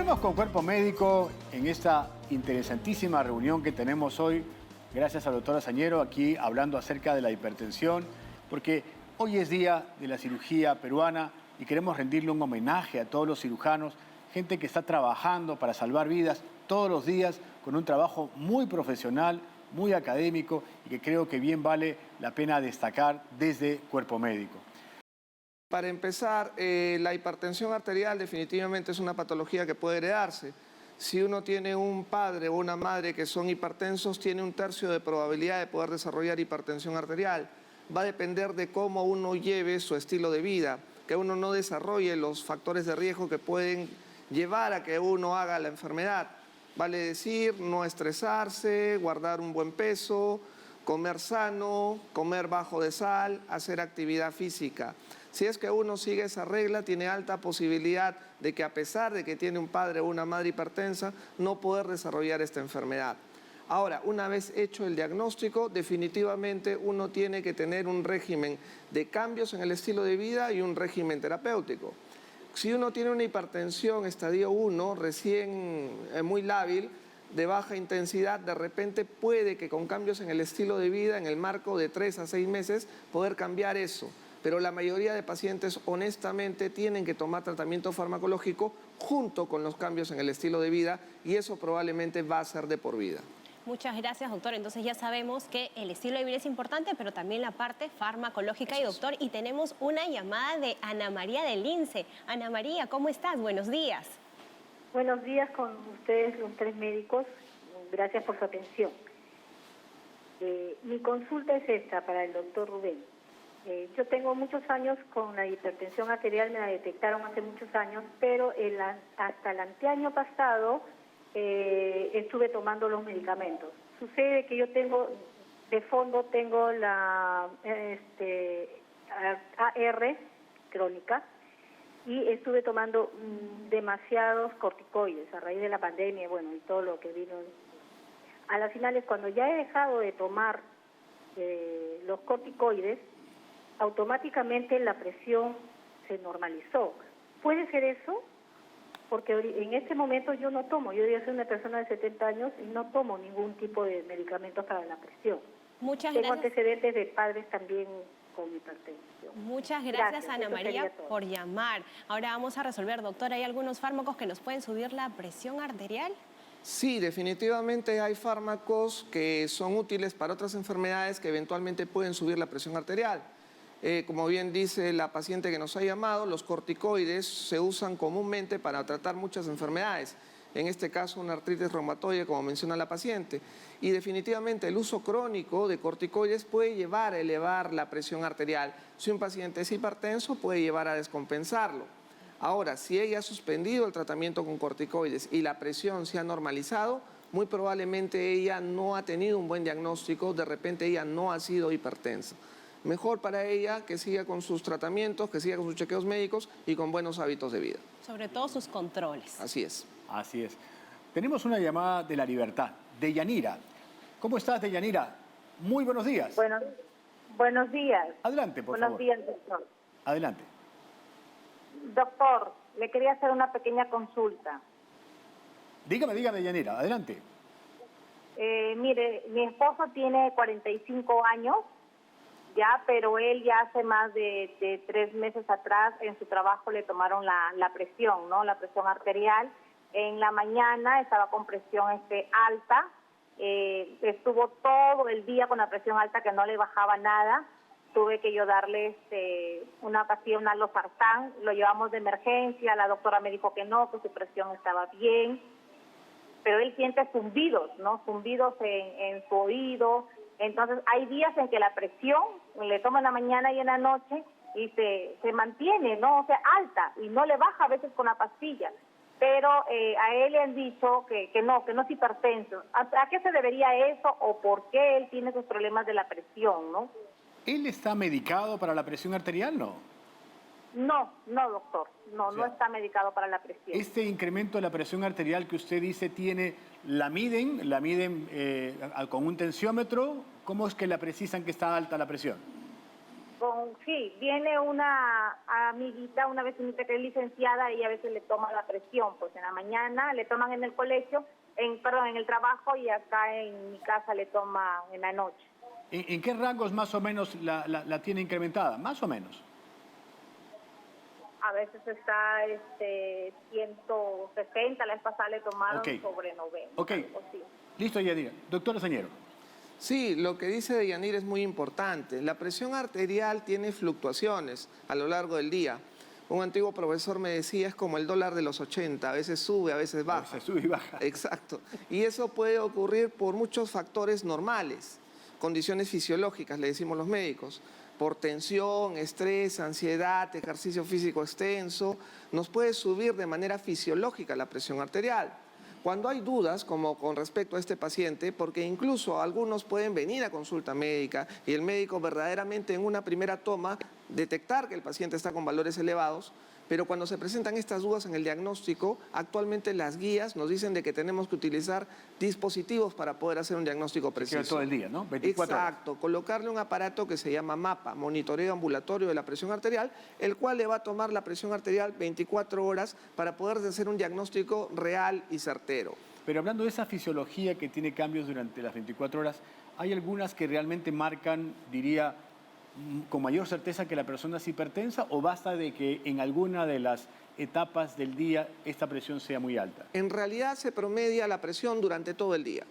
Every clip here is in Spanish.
Seguimos con Cuerpo Médico en esta interesantísima reunión que tenemos hoy, gracias a la doctora Sañero, aquí hablando acerca de la hipertensión, porque hoy es día de la cirugía peruana y queremos rendirle un homenaje a todos los cirujanos, gente que está trabajando para salvar vidas todos los días con un trabajo muy profesional, muy académico y que creo que bien vale la pena destacar desde Cuerpo Médico. Para empezar, la hipertensión arterial definitivamente es una patología que puede heredarse. Si uno tiene un padre o una madre que son hipertensos, tiene 1/3 de probabilidad de poder desarrollar hipertensión arterial. Va a depender de cómo uno lleve su estilo de vida, que uno no desarrolle los factores de riesgo que pueden llevar a que uno haga la enfermedad. Vale decir, no estresarse, guardar un buen peso, comer sano, comer bajo de sal, hacer actividad física. Si es que uno sigue esa regla, tiene alta posibilidad de que a pesar de que tiene un padre o una madre hipertensa, no poder desarrollar esta enfermedad. Ahora, una vez hecho el diagnóstico, definitivamente uno tiene que tener un régimen de cambios en el estilo de vida y un régimen terapéutico. Si uno tiene una hipertensión estadio 1, recién muy lábil, de baja intensidad, de repente puede que con cambios en el estilo de vida, en el marco de 3 a 6 meses, poder cambiar eso. Pero la mayoría de pacientes honestamente tienen que tomar tratamiento farmacológico junto con los cambios en el estilo de vida y eso probablemente va a ser de por vida. Muchas gracias, doctor. Entonces ya sabemos que el estilo de vida es importante, pero también la parte farmacológica. Y doctor, y tenemos una llamada de Ana María del Lince. Ana María, ¿cómo estás? Buenos días. Buenos días con ustedes, los 3 médicos. Gracias por su atención. Mi consulta es esta para el doctor Rubén. Yo tengo muchos años con la hipertensión arterial, me la detectaron hace muchos años, pero hasta el anteaño pasado estuve tomando los medicamentos. Sucede que yo tengo, de fondo tengo la AR crónica y estuve tomando demasiados corticoides a raíz de la pandemia, bueno, y todo lo que vino. A las finales, cuando ya he dejado de tomar los corticoides, automáticamente la presión se normalizó. ¿Puede ser eso? Porque en este momento yo no tomo, yo soy una persona de 70 años y no tomo ningún tipo de medicamentos para la presión. Muchas Tengo gracias. antecedentes de padres también con hipertensión. Muchas gracias, Ana María, por llamar. Ahora vamos a resolver, doctor, ¿hay algunos fármacos que nos pueden subir la presión arterial? Sí, definitivamente hay fármacos que son útiles para otras enfermedades que eventualmente pueden subir la presión arterial. Como bien dice la paciente que nos ha llamado, los corticoides se usan comúnmente para tratar muchas enfermedades. En este caso, una artritis reumatoide, como menciona la paciente. Y definitivamente el uso crónico de corticoides puede llevar a elevar la presión arterial. Si un paciente es hipertenso, puede llevar a descompensarlo. Ahora, si ella ha suspendido el tratamiento con corticoides y la presión se ha normalizado, muy probablemente ella no ha tenido un buen diagnóstico, de repente ella no ha sido hipertensa. Mejor para ella que siga con sus tratamientos, que siga con sus chequeos médicos y con buenos hábitos de vida. Sobre todo sus controles. Así es. Así es. Tenemos una llamada de La Libertad, de Yanira. ¿Cómo estás, Yanira? Muy buenos días. Buenos días. Adelante, por favor. Buenos días, doctor. Adelante. Doctor, le quería hacer una pequeña consulta. Dígame, Yanira, adelante. Mire, mi esposo tiene 45 años, ya, pero él ya hace más de 3 meses atrás en su trabajo le tomaron la presión, ¿no? La presión arterial. En la mañana estaba con presión alta, estuvo todo el día con la presión alta que no le bajaba nada. Tuve que yo darle una pastilla, un losartán, lo llevamos de emergencia, la doctora me dijo que no, que su presión estaba bien, pero él siente zumbidos, ¿no? Zumbidos en su oído. Entonces hay días en que la presión le toma en la mañana y en la noche y se mantiene, ¿no? O sea, alta y no le baja a veces con la pastilla. Pero a él le han dicho que no es hipertenso. ¿A qué se debería eso o por qué él tiene esos problemas de la presión, no? ¿Él está medicado para la presión arterial, no? No, doctor. No está medicado para la presión. Este incremento de la presión arterial que usted dice tiene, ¿la miden con un tensiómetro? ¿Cómo es que la precisan que está alta la presión? Sí, viene una amiguita, una vecinita que es licenciada y a veces le toma la presión, pues en la mañana le toman en el colegio, en el trabajo, y acá en mi casa le toman en la noche. ¿En qué rangos más o menos la tiene incrementada? Más o menos. A veces está 160, la vez pasada le tomaron sobre 90. Ok, algo así. Listo, Yanira. Doctora Sañero. Sí, lo que dice Deyanira es muy importante. La presión arterial tiene fluctuaciones a lo largo del día. Un antiguo profesor me decía, es como el dólar de los 80, a veces sube, a veces baja. Se sube y baja. Exacto. Y eso puede ocurrir por muchos factores normales, condiciones fisiológicas, le decimos los médicos, por tensión, estrés, ansiedad, ejercicio físico extenso. Nos puede subir de manera fisiológica la presión arterial. Cuando hay dudas, como con respecto a este paciente, porque incluso algunos pueden venir a consulta médica y el médico verdaderamente en una primera toma detectar que el paciente está con valores elevados, pero cuando se presentan estas dudas en el diagnóstico, actualmente las guías nos dicen de que tenemos que utilizar dispositivos para poder hacer un diagnóstico preciso. Todo el día, ¿no? 24 horas. Exacto, colocarle un aparato que se llama MAPA, monitoreo ambulatorio de la presión arterial, el cual le va a tomar la presión arterial 24 horas para poder hacer un diagnóstico real y certero. Pero hablando de esa fisiología que tiene cambios durante las 24 horas, hay algunas que realmente marcan, diría, con mayor certeza que la persona es hipertensa, o basta de que en alguna de las etapas del día esta presión sea muy alta? En realidad se promedia la presión durante todo el día.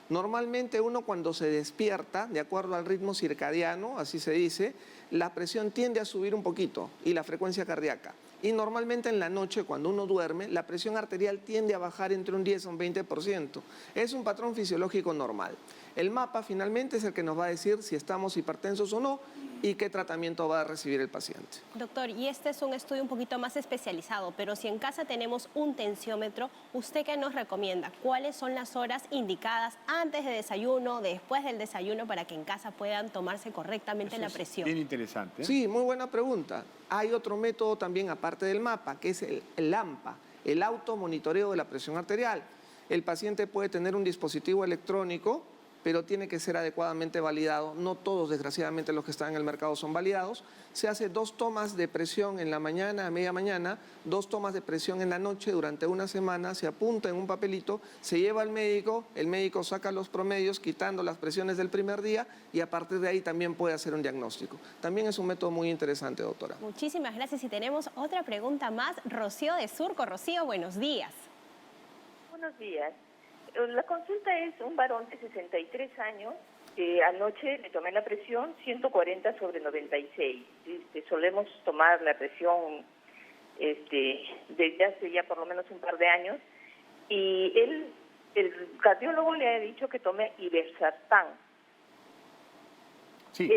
Normalmente uno cuando se despierta, de acuerdo al ritmo circadiano, así se dice, la presión tiende a subir un poquito y la frecuencia cardíaca. Y normalmente en la noche, cuando uno duerme, la presión arterial tiende a bajar entre un 10 a un 20%. Es un patrón fisiológico normal. El MAPA finalmente es el que nos va a decir si estamos hipertensos o no y qué tratamiento va a recibir el paciente. Doctor, y este es un estudio un poquito más especializado, pero si en casa tenemos un tensiómetro, ¿usted qué nos recomienda? ¿Cuáles son las horas indicadas antes de desayuno, después del desayuno, para que en casa puedan tomarse correctamente la presión? Bien interesante, ¿eh? Sí, muy buena pregunta. Hay otro método también aparte del MAPA, que es el AMPA, el automonitoreo de la presión arterial. El paciente puede tener un dispositivo electrónico, pero tiene que ser adecuadamente validado. No todos, desgraciadamente, los que están en el mercado son validados. Se hace 2 tomas de presión en la mañana, a media mañana, 2 tomas de presión en la noche durante una semana, se apunta en un papelito, se lleva al médico, el médico saca los promedios quitando las presiones del primer día y a partir de ahí también puede hacer un diagnóstico. También es un método muy interesante, doctora. Muchísimas gracias. Y tenemos otra pregunta más. Rocío de Surco. Rocío, buenos días. Buenos días. La consulta es un varón de 63 años. Anoche le tomé la presión 140/96. Solemos tomar la presión desde hace ya por lo menos un par de años. Y el cardiólogo le ha dicho que tome Ibersartán. Sí.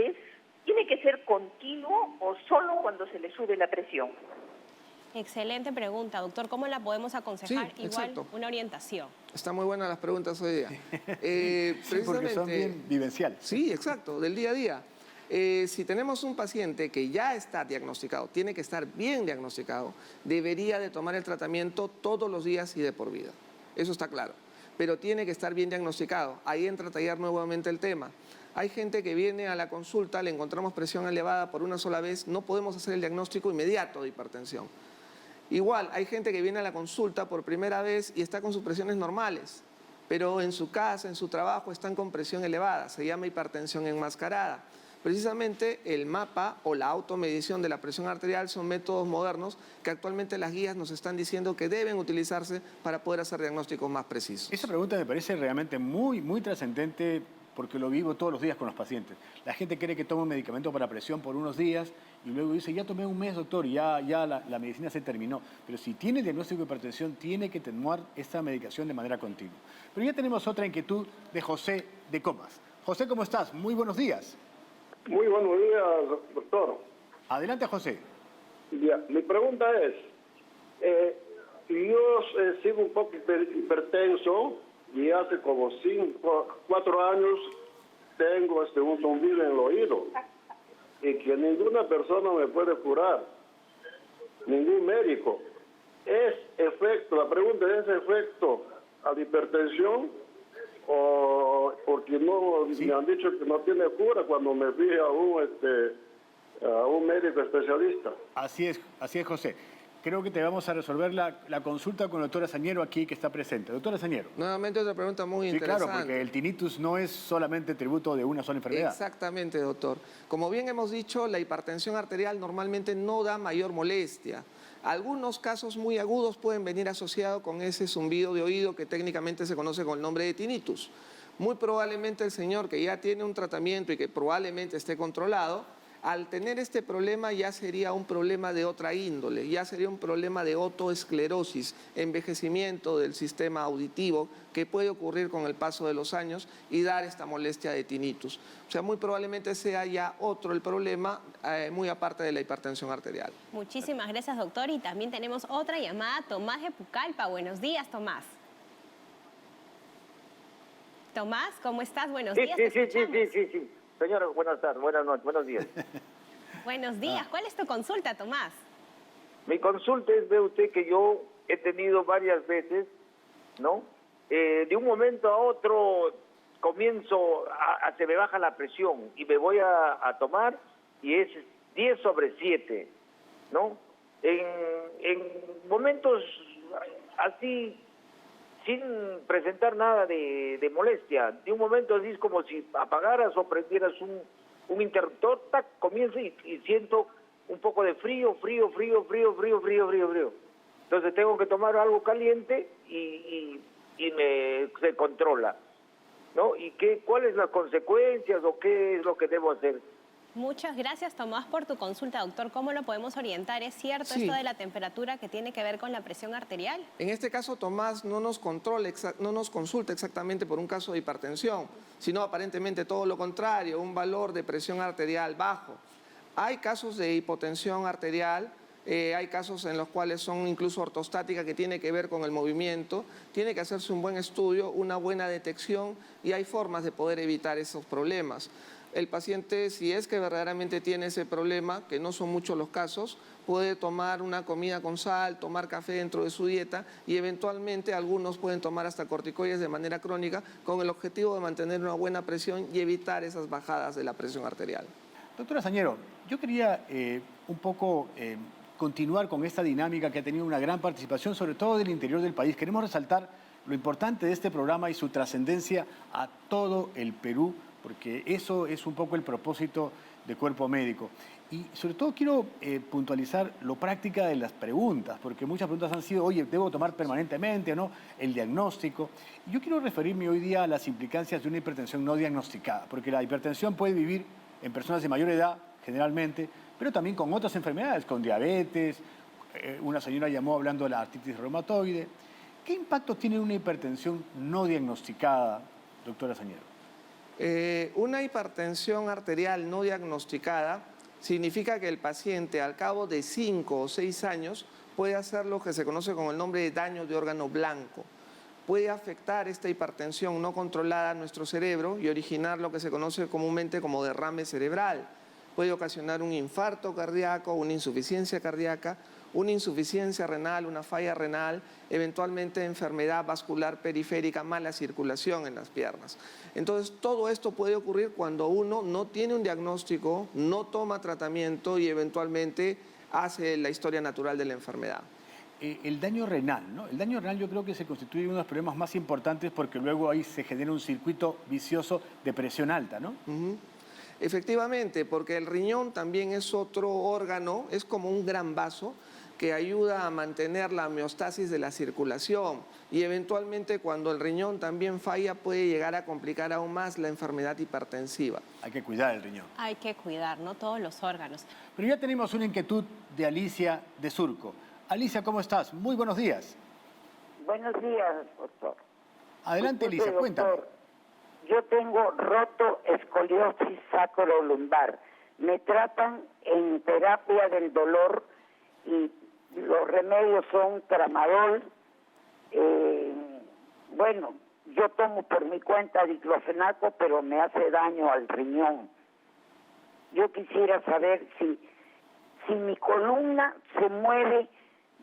¿Tiene que ser continuo o solo cuando se le sube la presión? Excelente pregunta, doctor. ¿Cómo la podemos aconsejar? Sí, Igual exacto. una orientación. Están muy buenas las preguntas hoy día. Sí, porque son bien vivenciales. Sí, exacto, del día a día. Si tenemos un paciente que ya está diagnosticado, tiene que estar bien diagnosticado, debería de tomar el tratamiento todos los días y de por vida. Eso está claro. Pero tiene que estar bien diagnosticado. Ahí entra a tallar nuevamente el tema. Hay gente que viene a la consulta, le encontramos presión elevada por una sola vez, no podemos hacer el diagnóstico inmediato de hipertensión. Igual, hay gente que viene a la consulta por primera vez y está con sus presiones normales, pero en su casa, en su trabajo, están con presión elevada. Se llama hipertensión enmascarada. Precisamente el MAPA o la automedición de la presión arterial son métodos modernos que actualmente las guías nos están diciendo que deben utilizarse para poder hacer diagnósticos más precisos. Esa pregunta me parece realmente muy, muy trascendente, porque lo vivo todos los días con los pacientes. La gente cree que toma un medicamento para presión por unos días y luego dice, ya tomé un mes, doctor, y ya la medicina se terminó. Pero si tiene diagnóstico de hipertensión, tiene que tomar esta medicación de manera continua. Pero ya tenemos otra inquietud de José de Comas. José, ¿cómo estás? Muy buenos días. Muy buenos días, doctor. Adelante, José. Ya, mi pregunta es, yo sigo un poco hipertenso y hace como 4 años tengo un zumbido en el oído y que ninguna persona me puede curar, ningún médico. La pregunta es efecto a la hipertensión o porque no, sí, me han dicho que no tiene cura cuando me fui a a un médico especialista. Así es, José. Creo que te vamos a resolver la consulta con la doctora Sañero aquí, que está presente. Doctora Sañero. Nuevamente otra pregunta muy Sí, interesante. claro, porque el tinnitus no es solamente tributo de una sola enfermedad. Exactamente, doctor. Como bien hemos dicho, la hipertensión arterial normalmente no da mayor molestia. Algunos casos muy agudos pueden venir asociados con ese zumbido de oído que técnicamente se conoce con el nombre de tinnitus. Muy probablemente el señor que ya tiene un tratamiento y que probablemente esté controlado, al tener este problema ya sería un problema de otra índole, ya sería un problema de otoesclerosis, envejecimiento del sistema auditivo que puede ocurrir con el paso de los años y dar esta molestia de tinnitus. O sea, muy probablemente sea ya otro el problema, muy aparte de la hipertensión arterial. Muchísimas gracias, doctor. Y también tenemos otra llamada, Tomás de Pucallpa. Buenos días, Tomás. Tomás, ¿cómo estás? Buenos días. Sí. Señora, buenas tardes, buenas noches, buenos días. Buenos días. ¿Cuál es tu consulta, Tomás? Mi consulta es, ve usted, que yo he tenido varias veces, ¿no? De un momento a otro se me baja la presión y me voy a tomar y es 10/7, ¿no? En momentos así, sin presentar nada de molestia. De un momento así es como si apagaras o prendieras un interruptor, tac, comienzo y siento un poco de frío. Entonces tengo que tomar algo caliente y se controla, ¿no? ¿Y cuáles las consecuencias o qué es lo que debo hacer? Muchas gracias, Tomás, por tu consulta, doctor. ¿Cómo lo podemos orientar? ¿Es cierto esto de la temperatura que tiene que ver con la presión arterial? En este caso, Tomás no nos consulta exactamente por un caso de hipertensión, sino aparentemente todo lo contrario, un valor de presión arterial bajo. Hay casos de hipotensión arterial, hay casos en los cuales son incluso ortostáticas, que tiene que ver con el movimiento. Tiene que hacerse un buen estudio, una buena detección, y hay formas de poder evitar esos problemas. El paciente, si es que verdaderamente tiene ese problema, que no son muchos los casos, puede tomar una comida con sal, tomar café dentro de su dieta, y eventualmente algunos pueden tomar hasta corticoides de manera crónica con el objetivo de mantener una buena presión y evitar esas bajadas de la presión arterial. Doctora Sañero, yo quería un poco continuar con esta dinámica que ha tenido una gran participación, sobre todo del interior del país. Queremos resaltar lo importante de este programa y su trascendencia a todo el Perú, porque eso es un poco el propósito de Cuerpo Médico. Y sobre todo quiero puntualizar lo práctica de las preguntas, porque muchas preguntas han sido, oye, ¿debo tomar permanentemente o no? El diagnóstico. Y yo quiero referirme hoy día a las implicancias de una hipertensión no diagnosticada, porque la hipertensión puede vivir en personas de mayor edad, generalmente, pero también con otras enfermedades, con diabetes. Una señora llamó hablando de la artritis reumatoide. ¿Qué impacto tiene una hipertensión no diagnosticada, doctora Sañero? Una hipertensión arterial no diagnosticada significa que el paciente al cabo de 5 o 6 años puede hacer lo que se conoce con el nombre de daño de órgano blanco. Puede afectar esta hipertensión no controlada a nuestro cerebro y originar lo que se conoce comúnmente como derrame cerebral. Puede ocasionar un infarto cardíaco, una insuficiencia cardíaca, una insuficiencia renal, una falla renal, eventualmente enfermedad vascular periférica, mala circulación en las piernas. Entonces, todo esto puede ocurrir cuando uno no tiene un diagnóstico, no toma tratamiento y eventualmente hace la historia natural de la enfermedad. El daño renal, ¿no? El daño renal yo creo que se constituye uno de los problemas más importantes porque luego ahí se genera un circuito vicioso de presión alta, ¿no? Efectivamente, porque el riñón también es otro órgano, es como un gran vaso que ayuda a mantener la homeostasis de la circulación, y eventualmente cuando el riñón también falla puede llegar a complicar aún más la enfermedad hipertensiva. Hay que cuidar el riñón. Hay que cuidar, ¿no? Todos los órganos. Pero ya tenemos una inquietud de Alicia de Surco. Alicia, ¿cómo estás? Muy buenos días. Buenos días, doctor. Adelante, Disculpe, Alicia, cuéntame. doctor, yo tengo roto escoliosis sacrolumbar. Me tratan en terapia del dolor y los remedios son tramadol. Bueno, yo tomo por mi cuenta diclofenaco, pero me hace daño al riñón. Yo quisiera saber si mi columna se mueve,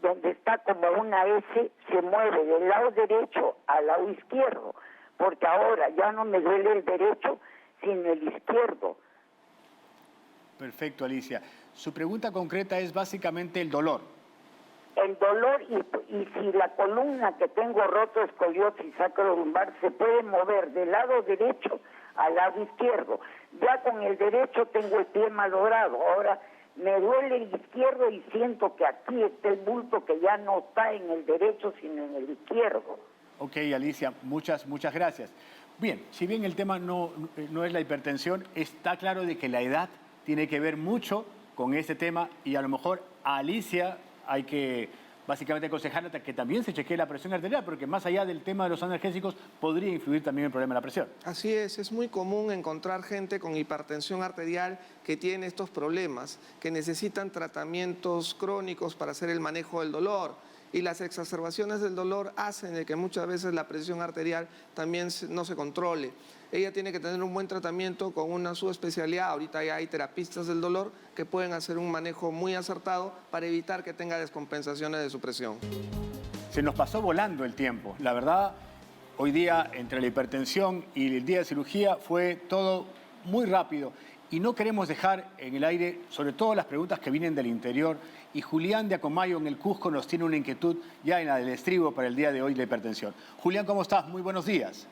donde está como una S, se mueve del lado derecho al lado izquierdo, porque ahora ya no me duele el derecho, sino el izquierdo. Perfecto, Alicia. Su pregunta concreta es básicamente el dolor. El dolor y si la columna que tengo roto, escoliosis sacrolumbar, se puede mover del lado derecho al lado izquierdo. Ya con el derecho tengo el pie malogrado. Ahora me duele el izquierdo y siento que aquí está el bulto que ya no está en el derecho sino en el izquierdo. Ok, Alicia, muchas gracias. Bien, si bien el tema no es la hipertensión, está claro de que la edad tiene que ver mucho con este tema y a lo mejor a Alicia hay que básicamente aconsejarle que también se chequee la presión arterial, porque más allá del tema de los analgésicos podría influir también el problema de la presión. Así es muy común encontrar gente con hipertensión arterial que tiene estos problemas, que necesitan tratamientos crónicos para hacer el manejo del dolor. Y las exacerbaciones del dolor hacen de que muchas veces la presión arterial también no se controle. Ella tiene que tener un buen tratamiento con una subespecialidad. Ahorita ya hay terapistas del dolor que pueden hacer un manejo muy acertado para evitar que tenga descompensaciones de su presión. Se nos pasó volando el tiempo. La verdad, hoy día, entre la hipertensión y el día de cirugía, fue todo muy rápido. Y no queremos dejar en el aire, sobre todo las preguntas que vienen del interior. Y Julián de Acomayo en el Cusco nos tiene una inquietud ya en la del estribo para el día de hoy de hipertensión. Julián, ¿cómo estás? Muy buenos días.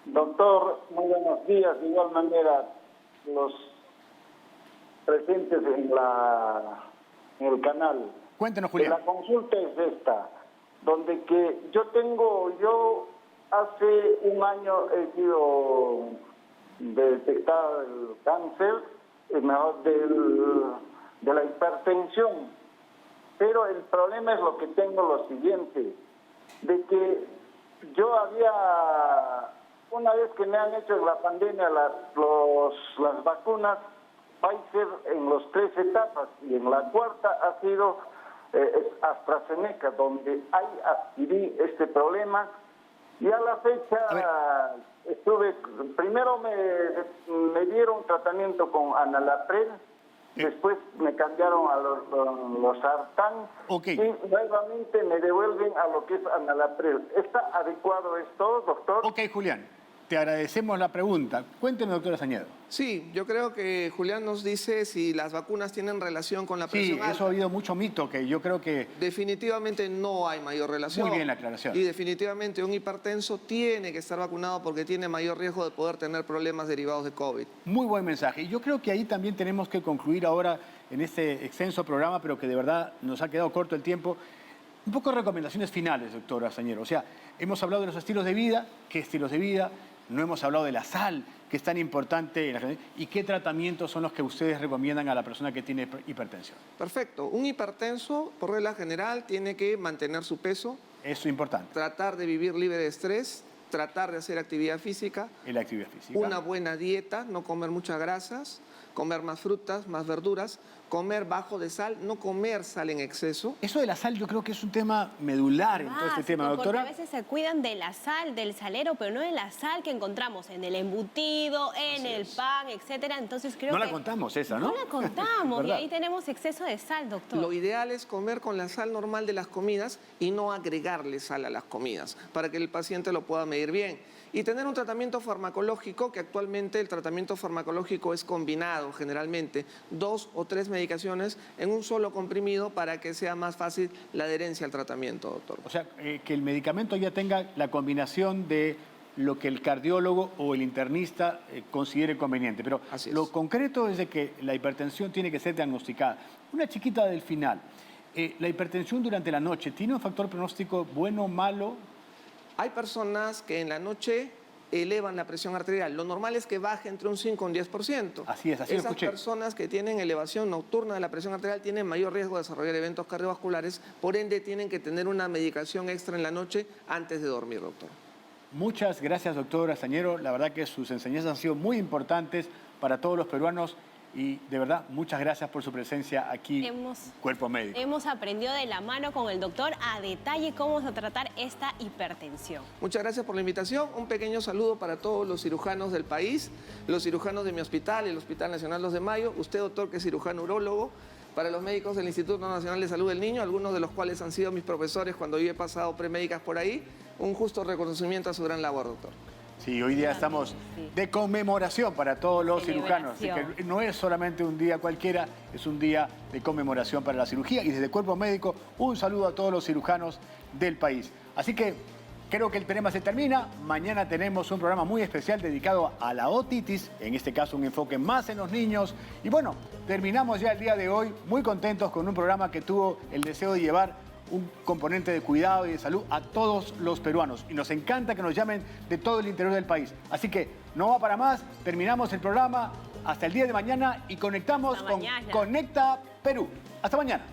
Doctor, muy buenos días. De igual manera, los presentes en el canal. Cuéntenos, Julián. La consulta es esta, donde que yo hace un año he sido detectado el cáncer, de la hipertensión. Pero el problema es lo que tengo lo siguiente, de que yo una vez que me han hecho en la pandemia las vacunas Pfizer en las 3 etapas y en la cuarta ha sido AstraZeneca, donde adquirí este problema y a la fecha primero me dieron tratamiento con Enalapril, después me cambiaron a los Sartán y nuevamente me devuelven a lo que es Enalapril. ¿Está adecuado esto, doctor? Ok, Julián, te agradecemos la pregunta. Cuéntenos, doctora Sañedo. Sí, yo creo que Julián nos dice si las vacunas tienen relación con la presión alta. Sí, eso ha habido mucho mito que yo creo que... Definitivamente no hay mayor relación. Muy bien la aclaración. Y definitivamente un hipertenso tiene que estar vacunado porque tiene mayor riesgo de poder tener problemas derivados de COVID. Muy buen mensaje. Y yo creo que ahí también tenemos que concluir ahora en este extenso programa, pero que de verdad nos ha quedado corto el tiempo. Un poco de recomendaciones finales, doctora Sañero. O sea, hemos hablado de los estilos de vida, qué estilos de vida, no hemos hablado de la sal, que es tan importante, y qué tratamientos son los que ustedes recomiendan a la persona que tiene hipertensión. Perfecto. Un hipertenso, por regla general, tiene que mantener su peso. Eso es importante. Tratar de vivir libre de estrés, tratar de hacer actividad física. Y la actividad física. Una buena dieta, no comer muchas grasas, comer más frutas, más verduras, comer bajo de sal, no comer sal en exceso. Eso de la sal yo creo que es un tema medular en todo este tema, doctora. Porque a veces se cuidan de la sal, del salero, pero no de la sal que encontramos en el embutido, en el pan, etcétera. Entonces creo que... No la contamos esa, ¿no? No la contamos y ahí tenemos exceso de sal, doctor. Lo ideal es comer con la sal normal de las comidas y no agregarle sal a las comidas para que el paciente lo pueda medir bien. Y tener un tratamiento farmacológico, que actualmente el tratamiento farmacológico es combinado generalmente, 2 o 3 medicaciones en un solo comprimido para que sea más fácil la adherencia al tratamiento, doctor. O sea, que el medicamento ya tenga la combinación de lo que el cardiólogo o el internista considere conveniente. Pero lo concreto es de que la hipertensión tiene que ser diagnosticada. Una chiquita del final. ¿La hipertensión durante la noche tiene un factor pronóstico bueno o malo? Hay personas que en la noche elevan la presión arterial. Lo normal es que baje entre un 5 y un 10%. Así es, así lo escuché. Esas personas que tienen elevación nocturna de la presión arterial tienen mayor riesgo de desarrollar eventos cardiovasculares, por ende tienen que tener una medicación extra en la noche antes de dormir, doctor. Muchas gracias, doctora Sañero. La verdad que sus enseñanzas han sido muy importantes para todos los peruanos. Y de verdad, muchas gracias por su presencia aquí, Cuerpo Médico. Hemos aprendido de la mano con el doctor a detalle cómo vamos a tratar esta hipertensión. Muchas gracias por la invitación. Un pequeño saludo para todos los cirujanos del país, los cirujanos de mi hospital, el Hospital Nacional 2 de Mayo, usted, doctor, que es cirujano urólogo, para los médicos del Instituto Nacional de Salud del Niño, algunos de los cuales han sido mis profesores cuando yo he pasado premédicas por ahí. Un justo reconocimiento a su gran labor, doctor. Sí, hoy día estamos de conmemoración para todos los cirujanos. Así Celebración. que no es solamente un día cualquiera, es un día de conmemoración para la cirugía. Y desde el Cuerpo Médico, un saludo a todos los cirujanos del país. Así que creo que el tema se termina. Mañana tenemos un programa muy especial dedicado a la otitis, en este caso un enfoque más en los niños. Y bueno, terminamos ya el día de hoy muy contentos con un programa que tuvo el deseo de llevar un componente de cuidado y de salud a todos los peruanos. Y nos encanta que nos llamen de todo el interior del país. Así que no va para más, terminamos el programa hasta el día de mañana y conectamos con Conecta Perú. Hasta mañana.